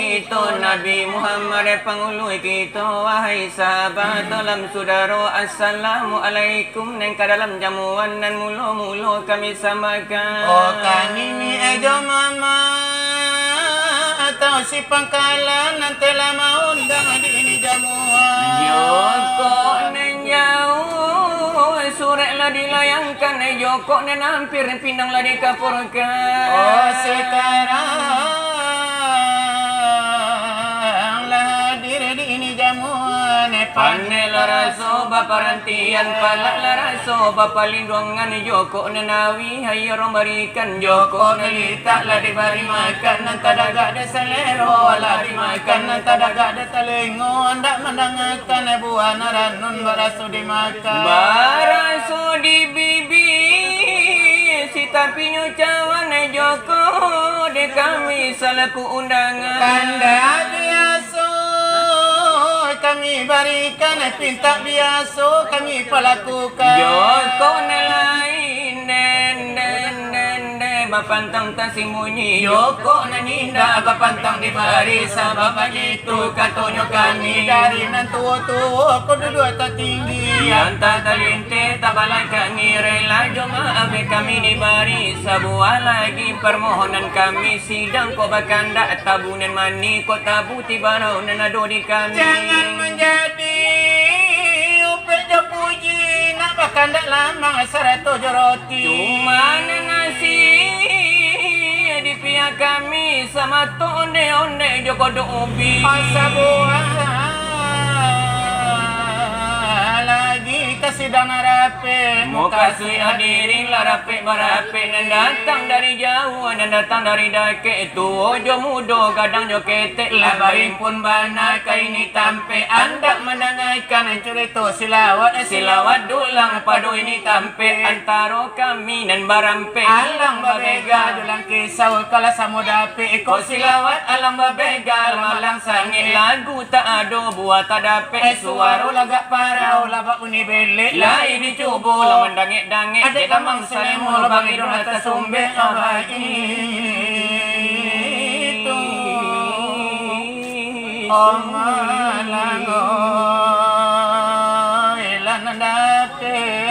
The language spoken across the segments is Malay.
kita Nabi Muhammad pangului kita wahai sahabat dalam saudara assalamualaikum nang dalam jamuan nan mula-mula kami samakan kami ni aja mama atau si pangkalan nanti lama undang di ini jamuan Joko nan jauh surat lah dilayangkan Joko nan hampir pinang lah dikapurkan sekarang Panela raso baparantian palaklah raso bapalindungan Joko nanawi hayarong barikan Joko nalitaklah dibari makan nanti daga ada selero wala dimakan nanti daga ada telingo andak mendengarkan buah naranun baraso dimakan baraso di bibi si tapi nyucawan Joko de kami salaku undangan kanda biasa kami berikan pinta biasa kami pelakukan Joko nelain bapantang tasimunyi Joko naninda bapantang di barisan bapak itu katonyo kami dari nan tua-tua aku duduk tak tinggi yang tak talinte tak balai kami rela jemaah kami di barisan buah lagi permohonan kami sidang kau bakanda tabunan mani kau tabu tiba nan ado di kami jangan menjadi upet puji nak bakanda lama seratus roti cuma nasi di pihak kami sama tu onde-onde Joko do ubi masa buah lagi kasih dana rapi muka si hadirin lah rapi barapi dan datang dari jauh dan datang dari dake itu ojo mudo kadang jo ketek lah baring pun bana kaini tampe anda mendengarkan cerita silawat dulang padu ini tampe antara kami dan barampe Alang Babega dulang kisau kala samudapi ko silawat Alang Babega malang sangit lagu tak ada buat tak dapat suara lagak parau labak uni belik lah ini cubo lah mendangit-dangit ada kamang selemo labang hidung atas sumbe abah itu malango ilan dapet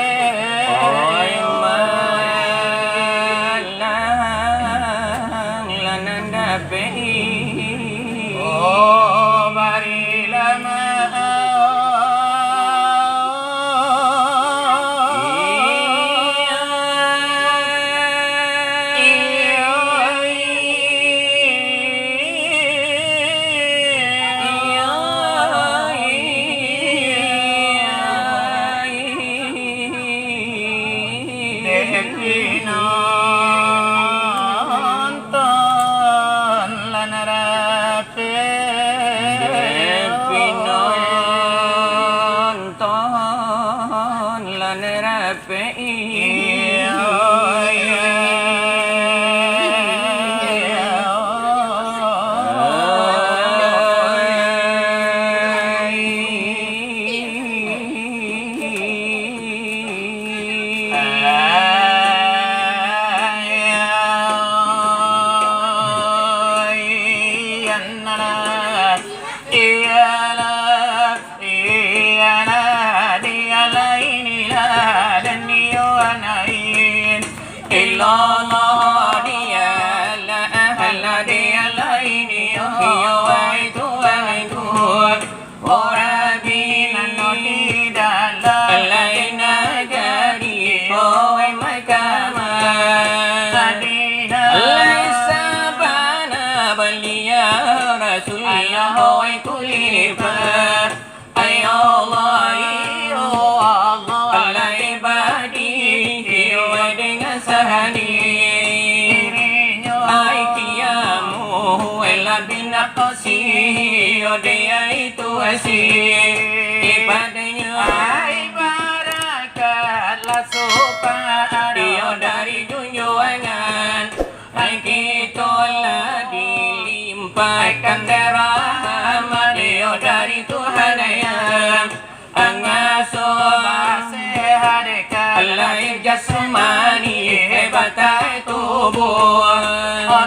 dia itu asyik padanya ai barakatlah sopan dia dari junjungan ai kita lah dilimpahkan rahmat dia dari Tuhan yang angasuh sehat Allah jasmani hebat tubuh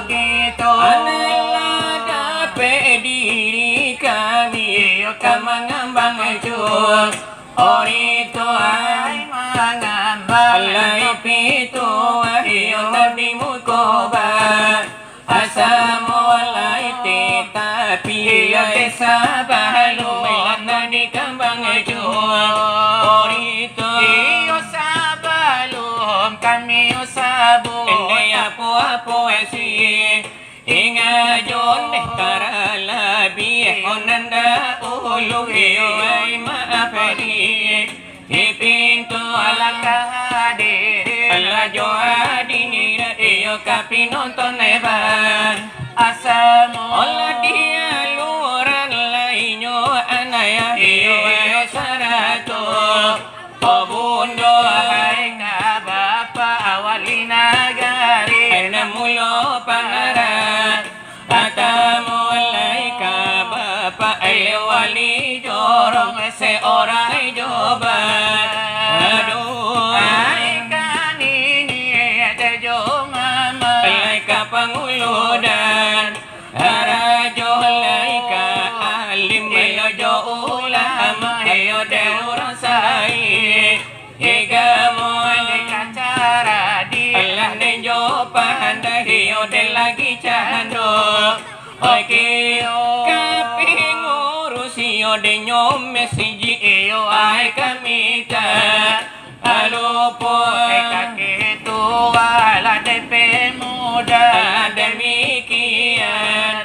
kita Allah dapat diri kami kamangambang jua orito ay mangambang alay pito ay nabi mo ko ba asamo alay tetapi ay sa balong na di kambang jua orito iyo sa balong kami usabo hindi apo esi inga jon karalabi onanda ulu iyo ay maapari ipinto alakadiri alajo adinira iyo kapinonton eba asamo ola dia luran lainyo anaya iyo sarato obundo ay nga bapa awalina gari namulo pangaran atamo alay ka bapa ay wali jorong se oray joban aduh ay kanini ate jo mama alay ka panguludan arajo alay ka alim ayo jo ulama ayo deurang sai igamo alay kacara di alah nejo pandahiyo de lagi cando oke kaping urus iyo de nyome siji iyo ay kamita alupo kaki tua ala de pemuda ala demikian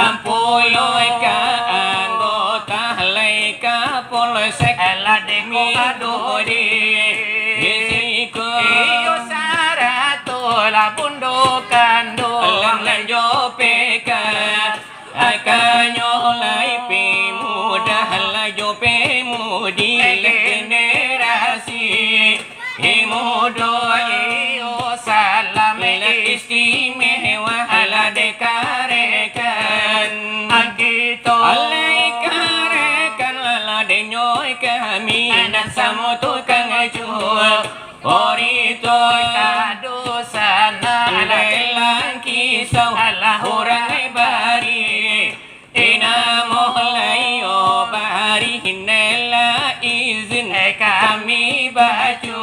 ampulo ka anggota halai ka polsek ala demi adori isiko iyo sarato la bundokan do alang lanjo peka akanyo lai pe muda halajo pe mudi generasi imudo iyo salam istimewa ala dekarekan agito alai karekan ala denyoy kami dan samoto kang jua orito kadosana ala Langkisau ala hurai bari inamo layo bari hinela izin kami baju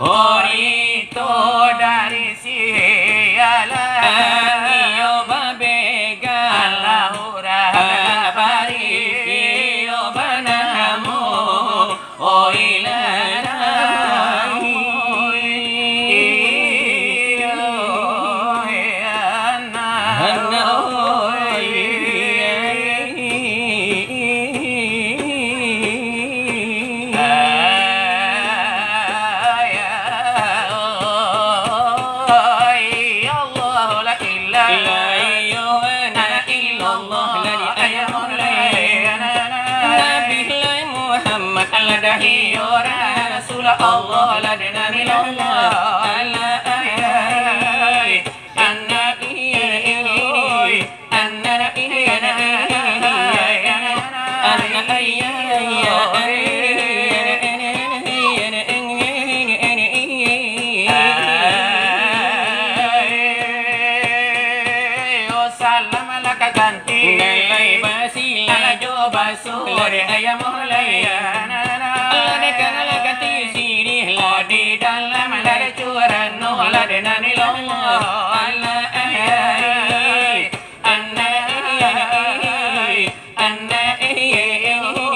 orito dari siala Alang Babega ala hurai bari yo banamu oilana Allah la dena milallah ala ayy anna ayy anna salam laka ganti nilai basila jo basu ayam mulai di dalam dari curan nola dengan ilmu ala ayy anna ayy anna ayy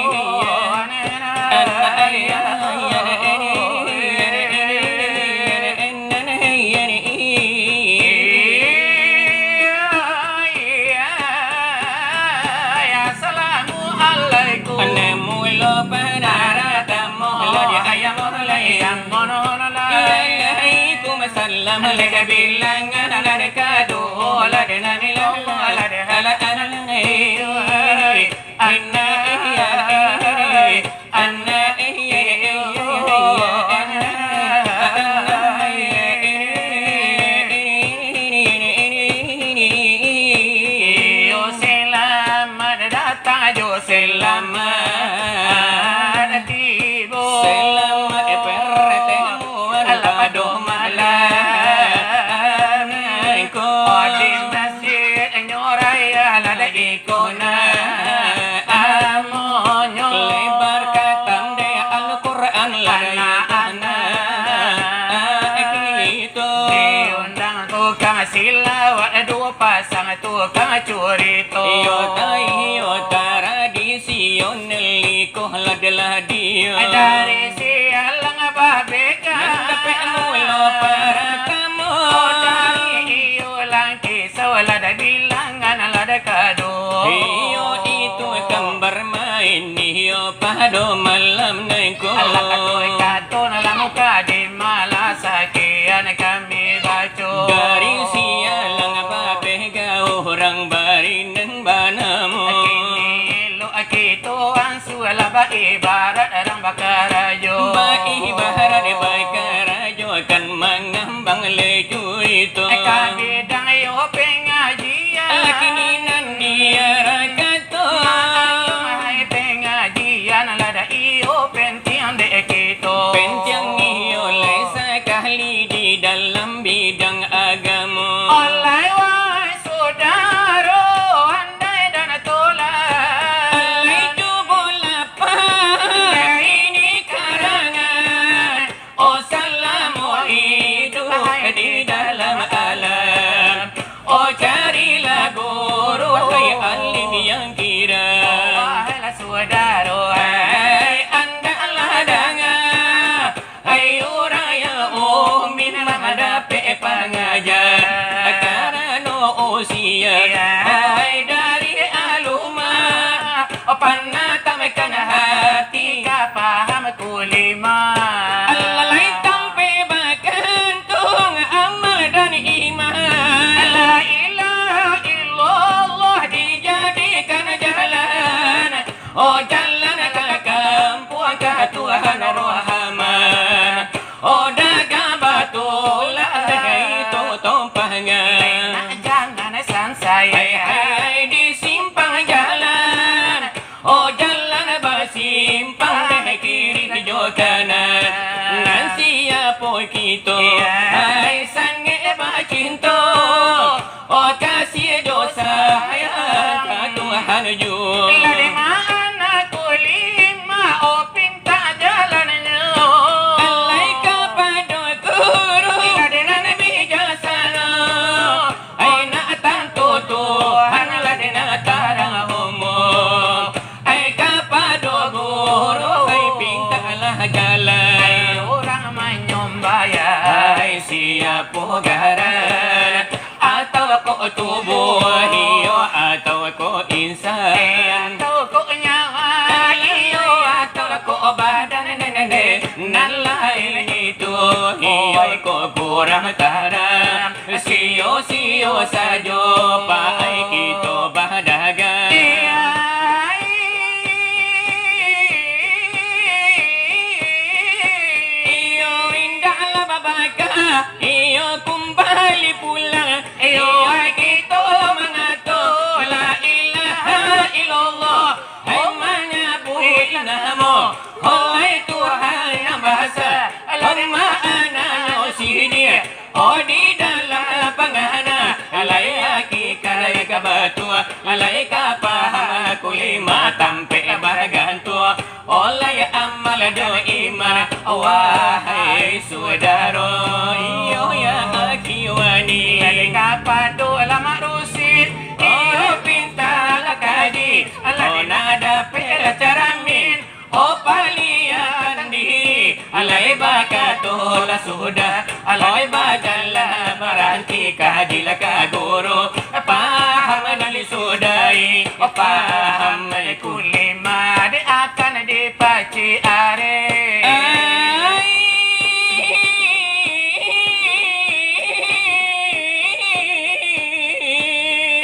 assalamualaikum anemulo panaratamu lagi ayam yang salam laka bilangan ala kado ala dengan ilmu ala ala anna anna yo selamat datang yo selamat tiba selamat pertemu ala aduh malam ko di masjid nyoraya ala iko na amonyo lebar khatam de Al-Qur'an ladayana gitu diundang tukang silawat dua pasang tukang curito iyo tradisional ikoh ladalah dia dari si Alang Babega dapat mulo para kamu dari iyo Langkisau lada bilangan lada kado iyo itu gambar main iyo pado malam naiko ala katoy kato na lamuka di malasakian kami baco dari sialang Babega orang barinan banamu Akini lo akito ang suala ba ibarat arang bakarayo ibarat bakarayo kan mangambang leju itu kabidang iyo pengajian lakininan dia rakato mahay pengajian lada iyo pentiang de ekito penjang iyo lesa kahli di dalam bidang agama olay wahai saudara andai dan tolak alai bola pa ini karangan oh salamu hidup di dalam alam oh carilah guru hai alim yang kira wahai saudara hai anda ladanga hai uraya umin madape pangajar karena usia hai dari aluma panatamekan hati paham kulima alalay tampe bakantung amal dan iman la ilaha illallah dijadikan jalan oh jalan ke kampung ke Tuhan Rahman oh dagang batul itu tumpangan jangan sansai hai di simpang jalan oh jalan basimpang deh kiri hijau kanan nan siapa kita hai sange bacinto oh kasih dosa ke Tuhan juga di mana kulima oh pinta jalannya alai kepada guru dengan bijaksana ai nak tantu Tuhan ladena tarang umum ai kepada guru ai pintalah jalan orang menyumbaya ai siapa garan atau kau tubuh hiyo atau kau insan atau kok nyawa hiyo atau kau badan nan lain itu hiyo kau kurang tarang siyo sajo pai kita bahdagang iyo indahlah Babega iyo kembali pulang iyo kita mengatur la ilaha illallah hai menyebut namo oleh Tuhan yang bahasa lama anak sini oh di dalam lapangan alai hakikat kabatua alai kapaham kulima tampe bagantua oleh amal do iman wahai saudara iyo ya akiwani kapado lama rusit oh pinta lakadi oh nada pela caramin oh palian diri alai bakatola sudah alai bajalla maranti kadila ka guru paham dali sudai paham kulima de akan dipaci are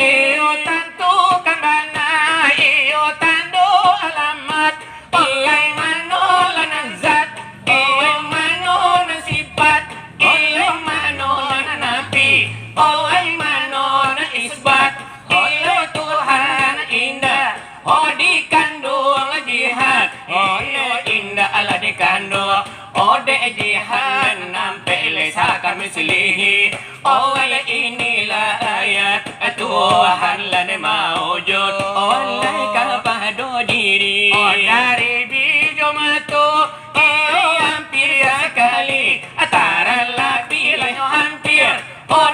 iyo tantu kandana iyo tando alamat olay manola ng zat iyo manola ng sifat iyo manola ng api olay manola ng isbat iyo Tuhan indah oh di kandung jihad iyo indah ala di kandung oh de jihad nampe lesakar mislihi oh inilah ayat Tuhan lan maujud oleh kapado diri. Dari bijo matu hampir sekali Taralah pilih hampir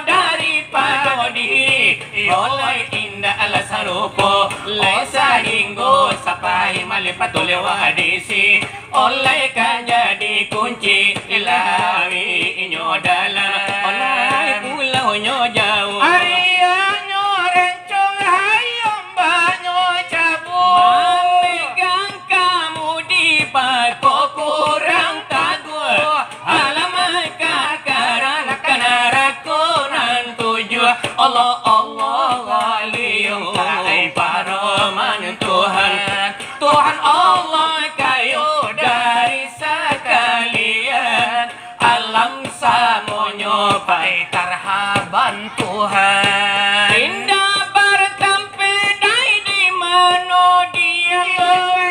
daripada diri oleh indah ala sarupo Laisa hinggo sampai malipatul wadisi oleh kan jadi kunci ilahi inyo dalam oleh pulau nyo jauh Arianyo rencong hayom banyo cabut Memegang kamu di pako kurang taguh Alamak kakaran kanarakunan tujuh Allah Allah waliyung kai paraman Tuhan Tuhan Allah kayo dari sekalian alam samonyo pai tarhaban Tuhan indah bertampe dai di mano dia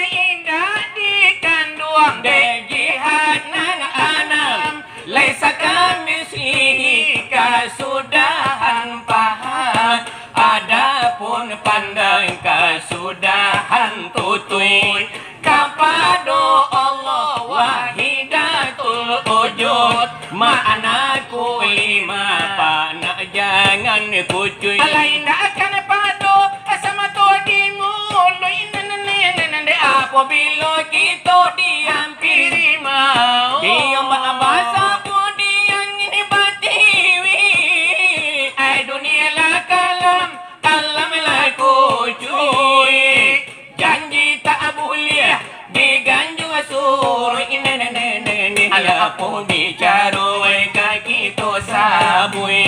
indah di kanduang de jihad nan anam laisa kami slihi kasudahan paham adapun pandang kasudahan tutui kapado Allah wahidatul wujud ma'anaku lima panak jangan kucuy alain akan pado sama to di mulo inanane apa bilo kita diampiri mau dia bahasa pudian ini batiwi ai dunia la kalam kalam la kucuy janji tak boleh diganju suruh ini apa bicara kaki to sabui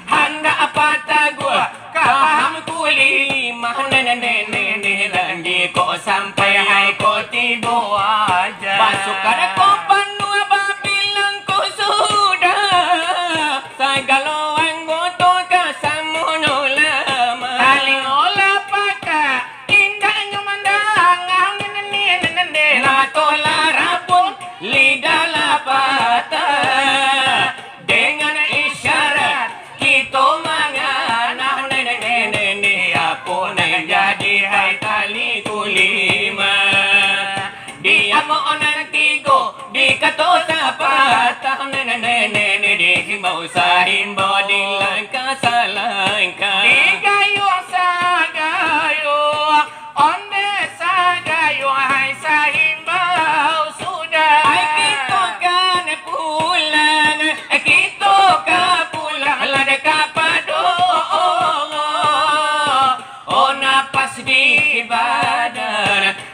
handa apa tagua kaham kulima nene lanji kok sampai hai kok tibo aja masukkan kok panua babilang kok sudah segala anggota kasamono lama paling olah paka indahnya mandang nene nato larapun lidah lapata dengan isyarat kita menganah nene apa jadi hai tali kulima dia mau nantigo di kato sapata nene di mau sahimbo di langka salangka di gayo sagayo onde sagayo hai sahimbo sudah ai kita kan pulang kita ka pulang lada kapado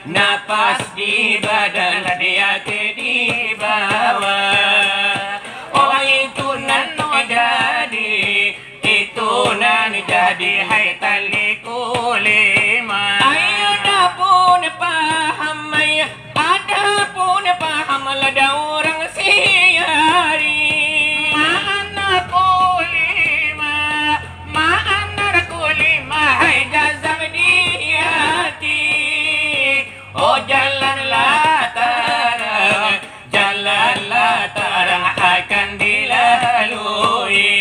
napas di badan dia ke di bawah itu nan jadi itu nan jadi hai tali kulima ayo dapun paham ada pun paham lada orang siari mana kulima hai jazam di hati jalanlah terang akan dilalui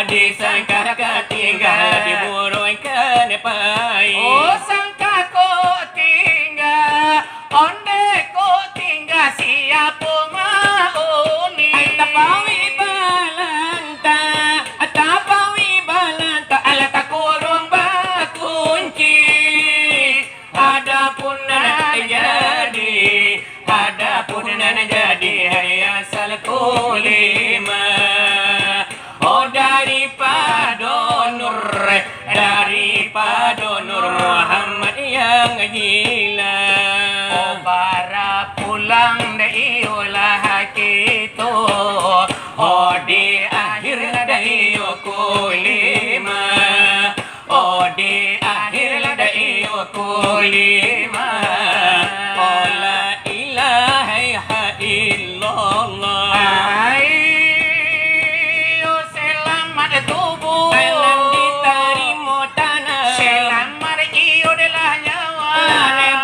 disangka ketinggal diburukkan pai sangka kau tinggal onde kau tinggal siapa mau ni tapawi balanta ala takurung bakunci adapun nan jadi hai asal kulima daripada nur Muhammad yang gila bara pulang daiulah kita di akhir daiu kulima di akhir daiu kulima la ilaha illallah ayo selamat tubuh alam diterima tanah selamat iyo delah nyawa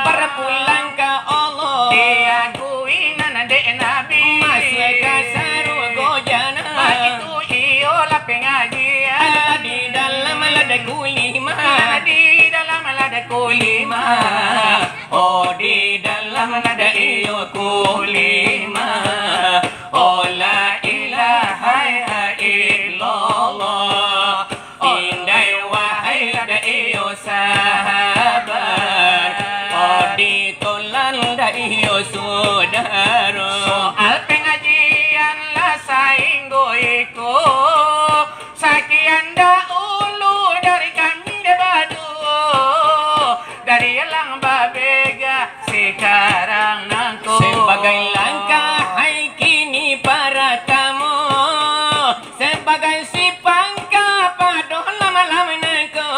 berpulang ke Allah diakuin anak nabi masuk ke Saruaso jana ada kulima. Oh di dalam ada iyo kulima. Oh la ilaha illallah. Indai wahai ada iyo sahabat. Oh ditolan ada iyo saudara. Soal pengajian lah sainggoiku. Sekian dahulu dari kami debadu. Dari Alang Babega sekarang nangku. Sebagai langkah hai kini para tamu. Sebagai si pangka padoh lama-lama nangku.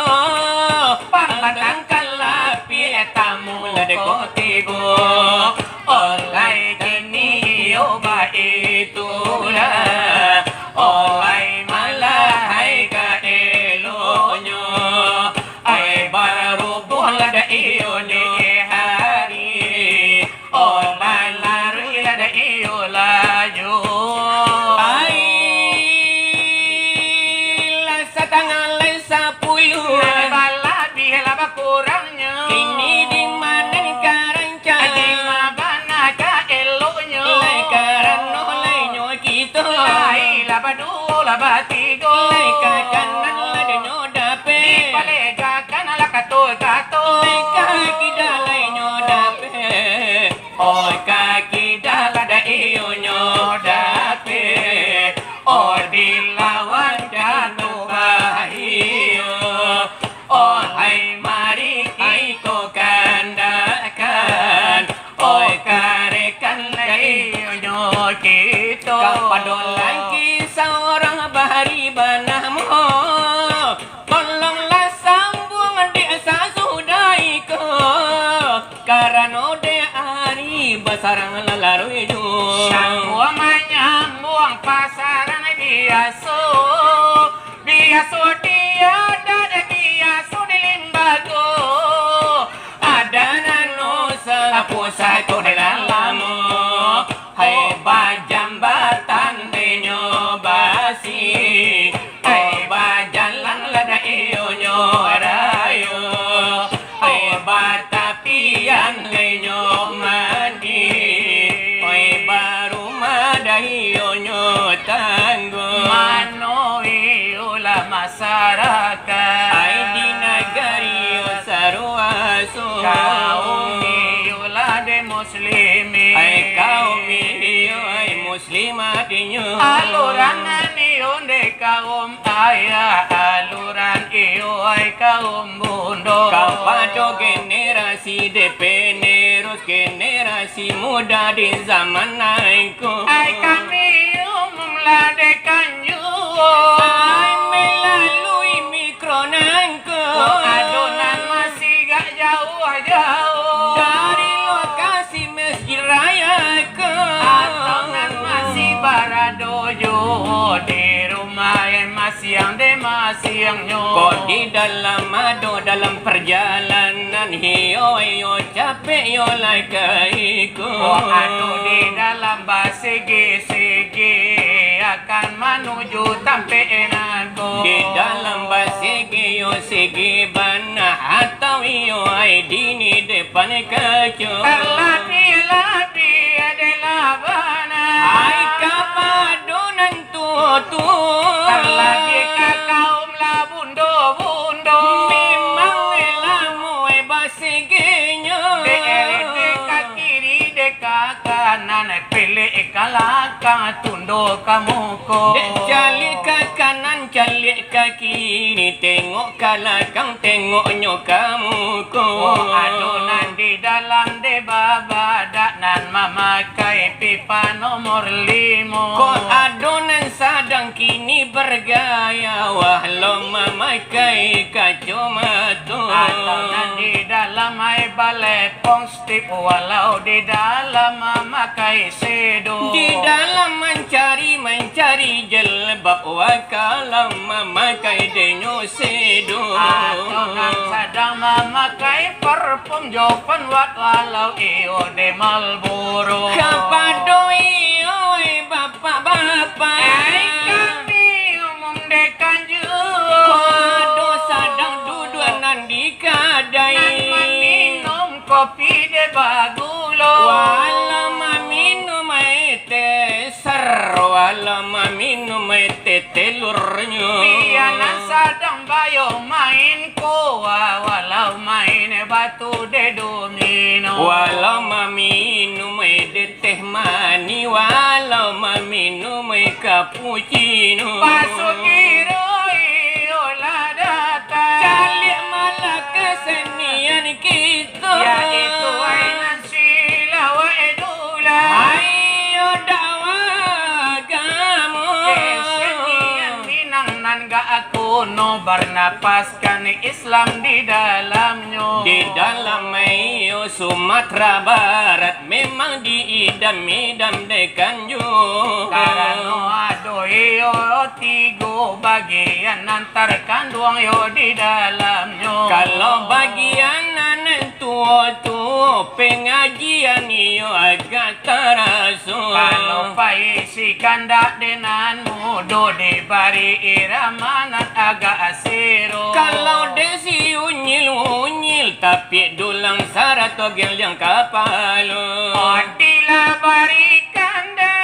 Pangkatangkan lapi tamu ladeko tigo. Olai kini oba itulah. Olai malah hai ka elonyo. Ai baru bulan ada iyo ni hari. Olai lari ada iyo laju. Ai lasa tangan lasa puluh. Bala bihala kurangnya. Kini di mana karanca. Di mana ka elonyo. Lai karano lai nyo kita. Lai labadu labatigo. Lai ka kanan lade nyo dape. Di palega kanan la kato kato. Lai kaki dalai nyo dape. Oh kaki dalada iyo nyo dape. Oh dilawan jatuh bahiyo. Oh hai mari iko kandakan. Oh karekan iyo nyo kita. Kapadol Langkisau orang bahari banamu. Tolonglah sambung desa sudaiku. Karena de ari basarang lalarui ju. Sangwa menyambung pasaran biasa. Biasa tiada de biasa di limbago. Ada nano sapusai tu di lalamu. Hai bajambatan denyo basi. Hai bajalan lada iyo nyo rayo. Hai batapian lenyo mandi. Hai baru madai iyo nyo tanggo. Mano iyo la masyarakat. Hai di negari Saruaso. Kaum iyo la de muslimi. Hai kaum iyo hai muslimat iyo. Aluran iyo de kaum ayah. Aluran iyo hai kaum bundo. Kapato generasi de penerus generasi muda di zaman naikku. Hai kami umum ladekan you. Hai melalui mikronanku. Adonan masih gak jauh-jauh dari lokasi Masjid Raya Adonan masih baradojo di rumah yang masih yang de masih yang nyo. Kok di dalam ado dalam perjalanan hiyo hiyo capek yo laikaiku. Oh ado di dalam basigi-sigi akan menuju tampe enako. Di dalam basigi yo sigi bana atau yo ai dini depan kacu. Lapi-lapi adalah bana. Ai kapadonan tu. Terlagi ka kaum la bundo. Memang elamu basiginya. De ka kiri de ka kanan pilih kalaka tundo kamuko. Jali ka kanan jali ka kiri tengok kalakang tengoknya kamuko. Oh adonan di dalam de babadak nan memakai pipa nomor 5. Kok adonan sadang kini bergaya walau memakai kacamata. Adonan di dalam ai balepong stip walau di dalam memakai sedo. Di dalam mencari jelbab wakalau memakai denyo sedo. Adonan sadang memakai parfum jopan wat walau iyo de Marlboro. Kapado iyo bapak-bapak. Ai kami umum de kanju. Kado sadang duduanan di kadai. de bagulo. Wala mamino may teser, wala mamino may tetelurnya. Biyan ang sadang bayo main ko, walau main batu de domino. Wala mamino may deteh mani, wala mamino may cappuccino. Pasukiro iola datang. Cali malah kesenian kita. Ya itu ay nasila wa edula. Ayo dakwah kamu. Kesenian minang nangga aku no bernapaskan Islam di dalamnya. Di dalam Mayo Sumatera Barat memang diidam-idam dekan juga. Karena ado iyo tigo bagian antar kandung yo di dalamnya. Kalau bagian anak tua-tua pengajian iyo agak terasa. Kalau paisi kandak dengan mudo di bari iramanya agak asiro. Kalau desi unyil-unyil tapi dulang syarat togel yang kapal. Oh dilabari kanda,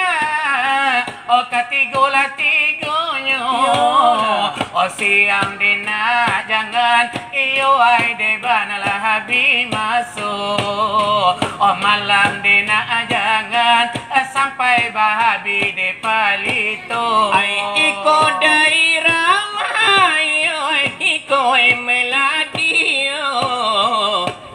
oh katigo-latigonya. Oh siang dina jangan iyo ay de banalah habi masuk. Oh malam dina jangan sampai bahabi de palito. Ay iko daerah mayo, iko meladio.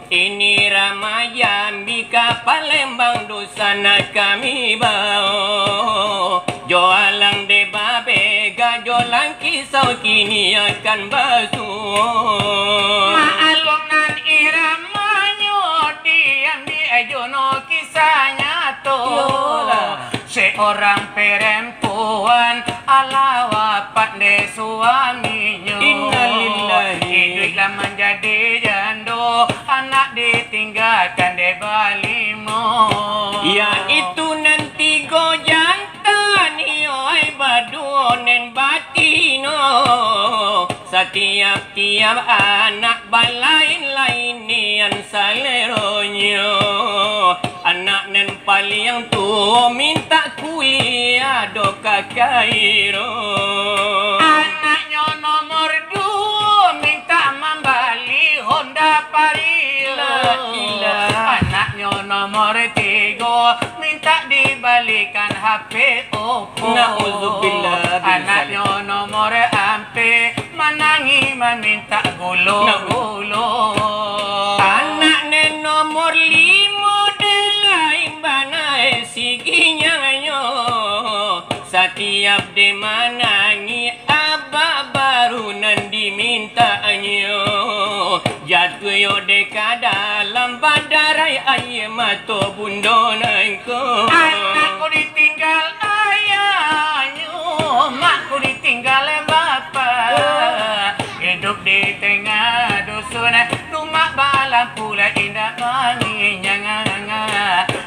Ini Ramaya Bika Palembang Dusana kami bawa. Jo Alang Babega, jo Langkisau kini akan basuh. Maalum nan iramanya diam di ajono kisahnya Yolah. Seorang perempuan ala wafat de suaminya. Innalillahi. Hiduplah menjadi jando, anak ditinggalkan de balimo. Ya itu nanti go jantan yoi baduonen batino. Setiap-tiap anak balain-lain nian saleronyo. Anak nen paling tua minta kuliah do ka Kairo. Anaknya nomor 2 minta membali Honda Parila. Anaknya nomor 3 minta dibalikan HP Oppo. Nauzubillah. Anaknya nomor 4 menangi meminta gulo-gulo. Anak nen nomor 5 delain bana siginya nyo. Setiap de manangi abah baru nan dimintaanyo. Jatuh yo deka dalam badarai ayam atau bundonanku. Anakku ditinggal ayahnya, makku ditinggal bapak. Hidup di tengah dusun, rumah balang pula indah maninya.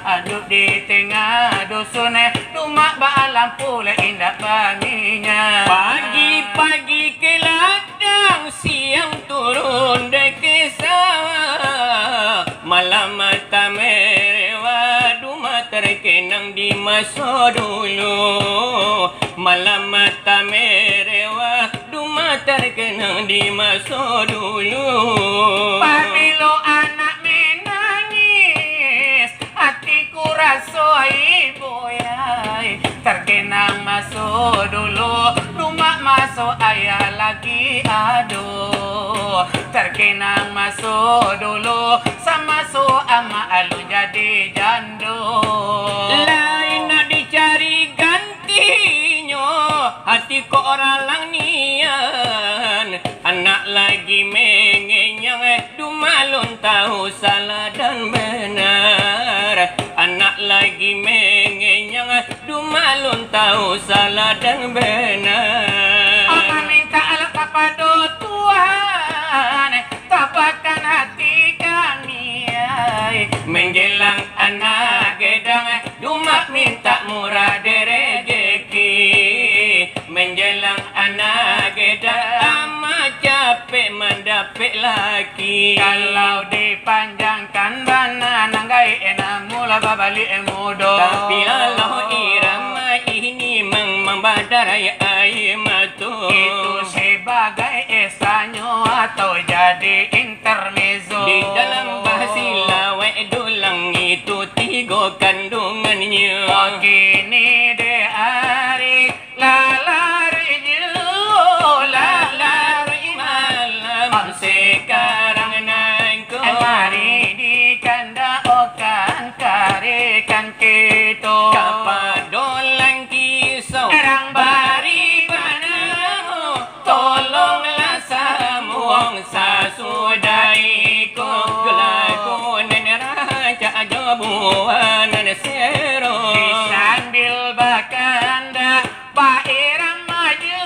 Hidup di tengah dusun, rumah balang pula indah maninya. Pagi-pagi ke ladang, siang turun deke sawah. Malam mata merewa, duma terkenang di masa dulu. Malam mata merewa, duma terkenang di masa dulu. Pabilo anak menangis, hatiku rasa ibu yai. Terkenang masuk dulu, rumah masuk ayah lagi aduh. Terkenang masuk dulu, sama so ama alu jadi jando. Lain nak dicari gantinya, hati kok orang lang nian. Anak lagi mengenyang, dumalun tahu salah dan benar. Anak lagi mengenyang, dumalun tahu salah dan benar. Ama minta Allah kepada Tuhan, tapatkan hati kami. Menjelang anak gedang, dumak minta murah derejeki. Menjelang anak gedang, amat capek mandang. dapat laki. Kalau dipanjangkan bana nanggai enam mula babalik mudo. Tapi lalu irama ini membadarai air matu. Itu sebagai esanyo atau jadi intermezzo. Di dalam bahasa Selawat dulang itu 3 kandungannya. Kini de ari lalarinya lalari Malam sekarang nangko. mari di kanda okan karikan kita Kapadolang kisau Erang bari panamu, tolonglah samuang sasudaiku. Gelaku neneraja jabuan sero. sambil bakanda Pak iramanya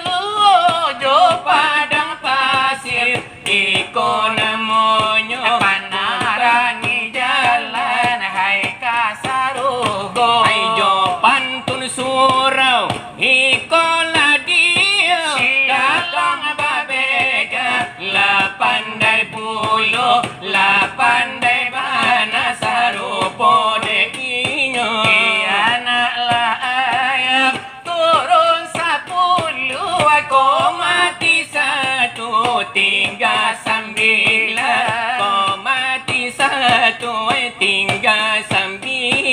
jo padang pasir Iko namanya panarangi jalan hai kasarugo Ay jo pantun surau Iko lah dia Alang Babega La pandai pulo La pandai bana sarupo de inyo anak lah ayam turun 10 Kau mati 1 3 9 Kau mati 1 3 9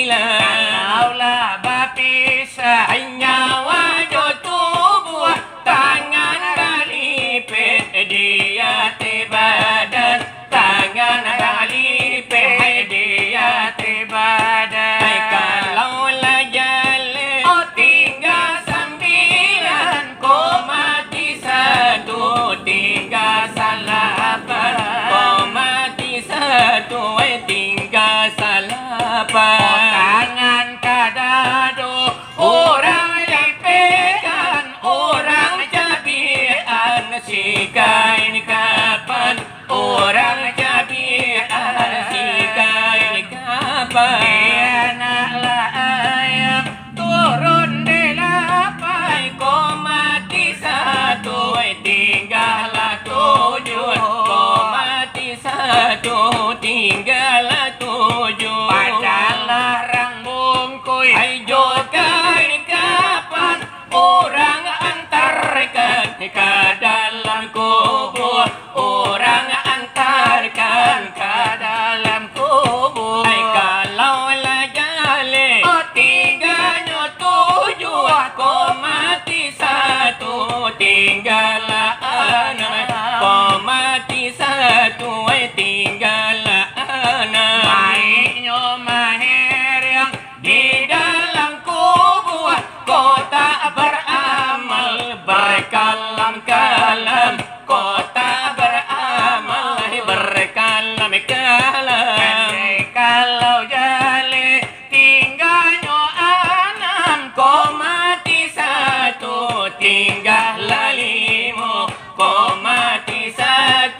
Kalaulah bapisah Ay nyawa jo tubuh Tangan galipet Dia te badan Tangan galipet Dia te badan Ay kalau lah jale Oh, 3 9 Kau mati 1 3 8 Kau mati 1 3 8 tangan kadado orang Pegang orang jabian Sikain kapan Orang jabian Sikain kapan anak lah ayam turun 8 Kau mati 1 tinggallah 7 Kau mati 1 tinggallah 7 padalah rang bungkui Ay jokan kapan orang antarkan ke dalam kubur Orang antarkan ke dalam kubur Ay kalau lah jale tinggalnya 7 Kau mati 1 tinggallah 6 Kau mati 1 tinggallah 6 baiknya mahir yang di dalam kubur kau tak beramal berkalam-kalam Kau tak beramal berkalam-kalam kalau jale tinggalnya 6 Kau mati 1 tinggallah 5 Kau mati 1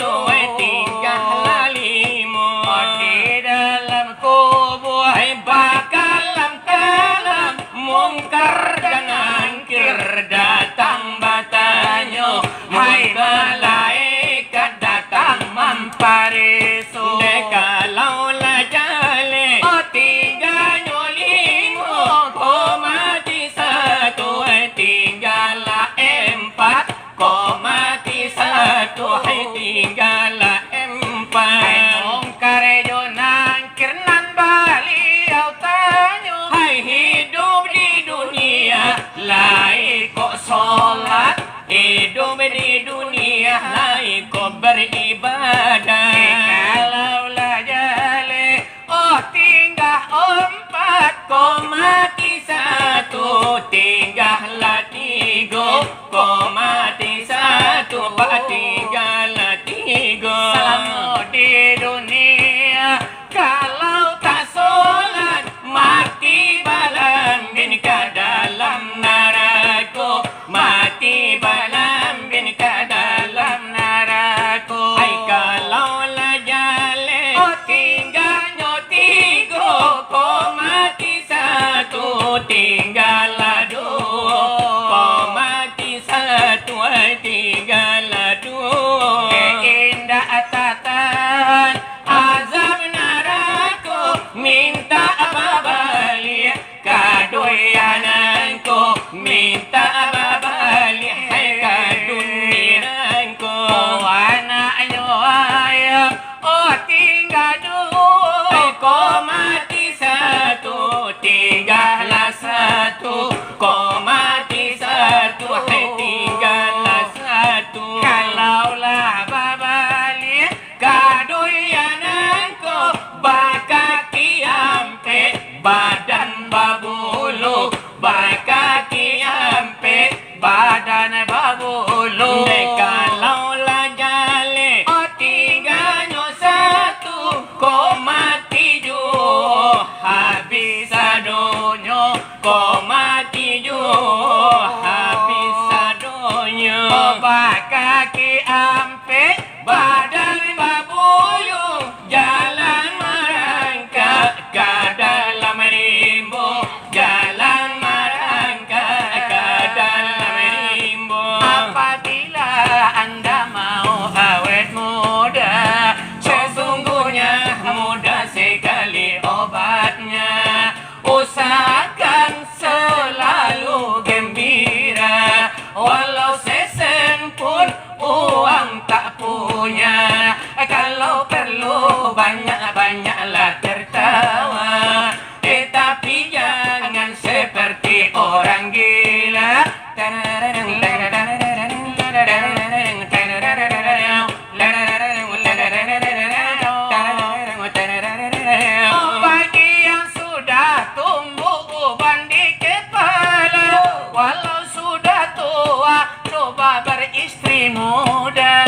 tinggallah 5 di dalam kubur Hai bakalam-kalam mungkar dan angkir datang batanya Hai malaikat datang mamparisu kalau lah jale tinggalnya 5 Kau mati 1 tinggallah 4 Kau mati 1 tinggallah 4 mungkar jo nangkir nan bali au tanyo Hai hidup di dunia lai kok sholat Hidup di dunia lai kok beribadah kalau lah jale tinggal 4 Kau mati 1 tinggallah 3 Kau mati 1 tinggallah 3 selama di dunia kalau tak Solat mati balam bin ke dalam neraka Mati balam bin ke dalam neraka Ay kalau lah jale tinggalnya 3 Kau mati 1 tinggallah 2 Kau mati 1 tinggallah 2 indah Kalau perlu banyak-banyaklah tertawa, tapi jangan seperti orang gila. Bagi yang sudah tumbuh uban di kepala, walau sudah tua, coba beristri muda.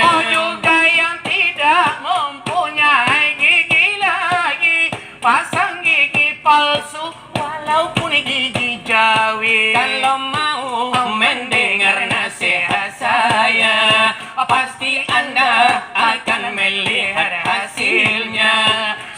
Oh, juga yang tidak mempunyai gigi lagi, pasang gigi palsu walaupun gigi jawi. Kalau mau mendengar nasihat saya, pasti Anda akan melihat hasilnya.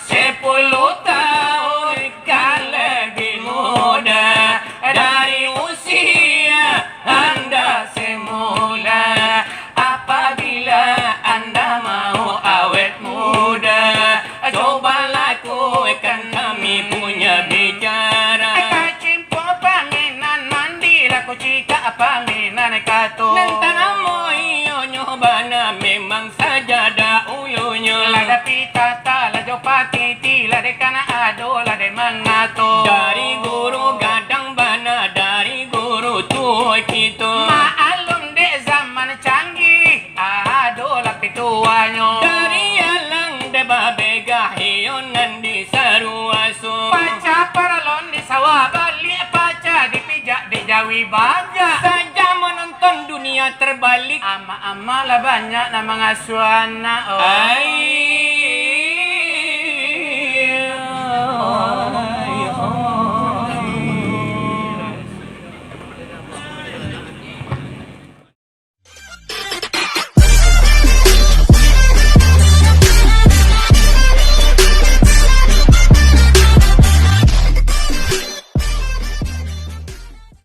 10 tahun kan lebih muda dari usia Anda semula. Apabila Anda mau awet muda, coba lakukan kami punya bicara. Kacimpo paminan mandi laku cika paminan kato. Nantanamo iyo nyobana memang saja da uyunya. Lada pitata lajo patiti lade kana ado lade mangato. Dari guru gadang bana dari guru tua kita. Maalum de zaman canggih ado lapi tuanyo. Dari Alang Babega hiyonan di Saruaso. Paca paralon di sawah balik, paca dipijak di Jawi Baga. Saja menonton dunia terbalik. Ama-ama lah banyak nama ngasuana. Oh.